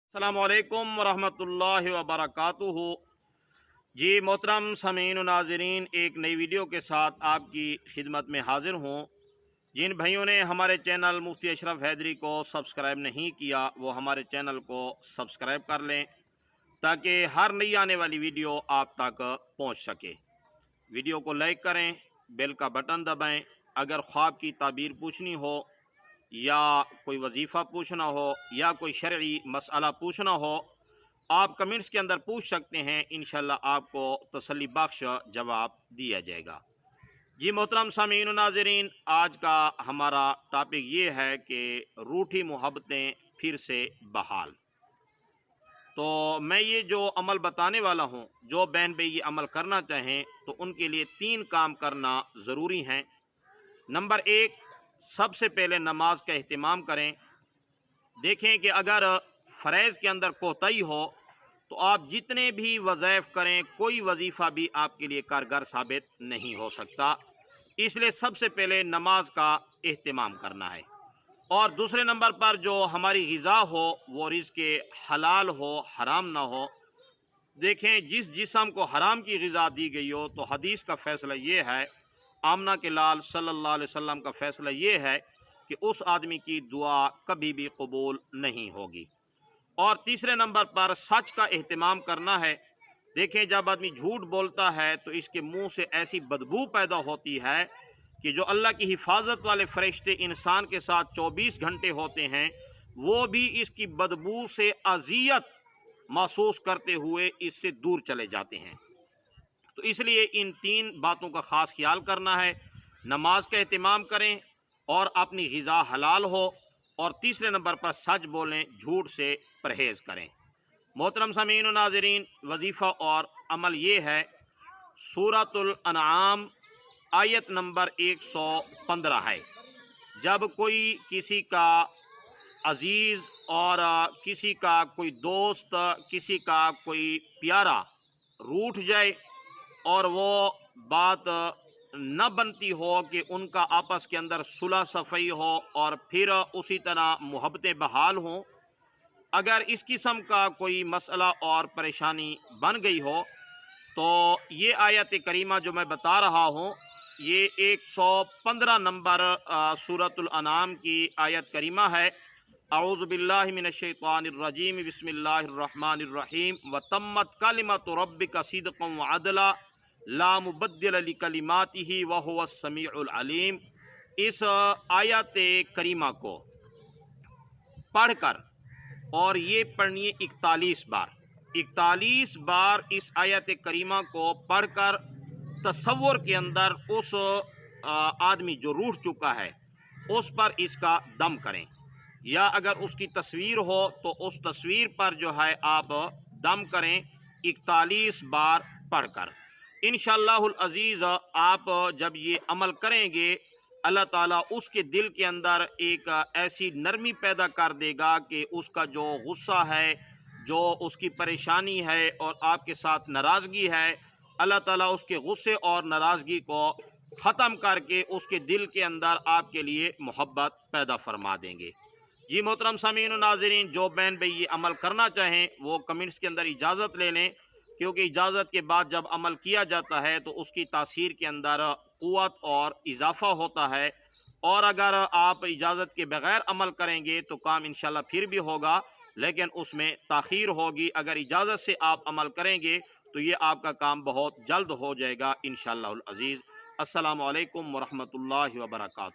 अस्सलामुअलैकुम वरहमतुल्लाहि वबरकातुहू। जी मोहतरम समीन नाज़रीन, एक नई वीडियो के साथ आपकी खिदमत में हाज़िर हूँ। जिन भाइयों ने हमारे चैनल मुफ्ती अशरफ हैदरी को सब्सक्राइब नहीं किया वो हमारे चैनल को सब्सक्राइब कर लें ताकि हर नई आने वाली वीडियो आप तक पहुँच सके। वीडियो को लाइक करें, बेल का बटन दबाएँ। अगर ख्वाब की ताबीर पूछनी हो या कोई वजीफ़ा पूछना हो या कोई शरई मसला पूछना हो, आप कमेंट्स के अंदर पूछ सकते हैं। इंशाल्लाह आपको तसल्ली बख्श जवाब दिया जाएगा। जी मोहतरम सामीन नाज़रीन, आज का हमारा टॉपिक ये है कि रूठी मोहब्बतें फिर से बहाल। तो मैं ये जो अमल बताने वाला हूँ, जो बहन भाई ये अमल करना चाहें तो उनके लिए 3 काम करना ज़रूरी हैं। नंबर 1, सबसे पहले नमाज का एहतमाम करें। देखें कि अगर फ़रज़ के अंदर कोताही हो तो आप जितने भी वज़ाइफ करें, कोई वजीफ़ा भी आपके लिए कारगर साबित नहीं हो सकता। इसलिए सबसे पहले नमाज का एहतमाम करना है। और दूसरे नंबर पर जो हमारी ग़िज़ा हो वो रिज़्क़े हलाल हो, हराम ना हो। देखें, जिस जिस्म को हराम की ग़िज़ा दी गई हो तो हदीस का फ़ैसला ये है, आमना के लाल सल्लल्लाहु अलैहि वसल्लम का फ़ैसला ये है कि उस आदमी की दुआ कभी भी कबूल नहीं होगी। और तीसरे नंबर पर सच का एहतमाम करना है। देखें, जब आदमी झूठ बोलता है तो इसके मुंह से ऐसी बदबू पैदा होती है कि जो अल्लाह की हिफाजत वाले फ़रिश्ते इंसान के साथ 24 घंटे होते हैं वो भी इसकी बदबू से अज़ियत महसूस करते हुए इससे दूर चले जाते हैं। तो इसलिए इन 3 बातों का ख़ास ख्याल करना है। नमाज का एहतमाम करें और अपनी ग़िज़ा हलाल हो, और तीसरे नंबर पर सच बोलें, झूठ से परहेज़ करें। मोहतरम समीन व नाज़रीन, वजीफ़ा और अमल ये है, सूरतुल अनआम आयत नंबर 115 है। जब कोई किसी का अज़ीज़ और किसी का कोई दोस्त, किसी का कोई प्यारा रूठ जाए और वो बात न बनती हो कि उनका आपस के अंदर सुलह सफ़ाई हो और फिर उसी तरह मोहब्बतें बहाल हों, अगर इस किस्म का कोई मसला और परेशानी बन गई हो तो ये आयत करीमा जो मैं बता रहा हूँ ये 115 नंबर सूरतुल अनाम की आयत करीमा है। अऊज़ु बिल्लाहि मिनश्शैतानिर्रजीम, बिस्मिल्लाहिर्रहमानिर्रहीम। व तम्मत कलिमतु रब्बिका सिद्क़न व अदला ला मुबद्दिल लिकलिमातिही व हुवस समीउल अलीम। इस आयत करीमा को पढ़कर, और ये पढ़नी है 41 बार इस आयत करीमा को पढ़कर तसव्वुर के अंदर उस आदमी जो रूठ चुका है उस पर इसका दम करें, या अगर उसकी तस्वीर हो तो उस तस्वीर पर जो है आप दम करें 41 बार पढ़कर। इंशाअल्लाहुल अज़ीज़ आप जब ये अमल करेंगे अल्लाह ताला उसके दिल के अंदर एक ऐसी नरमी पैदा कर देगा कि उसका जो गुस्सा है, जो उसकी परेशानी है और आपके साथ नाराज़गी है, अल्लाह ताला उसके गुस्से और नाराज़गी को ख़त्म करके उसके दिल के अंदर आपके लिए मोहब्बत पैदा फरमा देंगे। जी मोहतरम सामीन व नाज़रीन, जो बहन भाई ये अमल करना चाहें वो कमेंट्स के अंदर इजाज़त ले लें, क्योंकि इजाज़त के बाद जब अमल किया जाता है तो उसकी तासीर के अंदर क़ुव्वत और इजाफ़ा होता है। और अगर आप इजाज़त के बग़ैर अमल करेंगे तो काम इंशाल्लाह फिर भी होगा, लेकिन उसमें ताख़ीर होगी। अगर इजाज़त से आप अमल करेंगे तो ये आपका काम बहुत जल्द हो जाएगा इंशाअल्लाहुल अज़ीज़। अस्सलामु अलैकुम वरहमतुल्लाहि वबरकातुहू।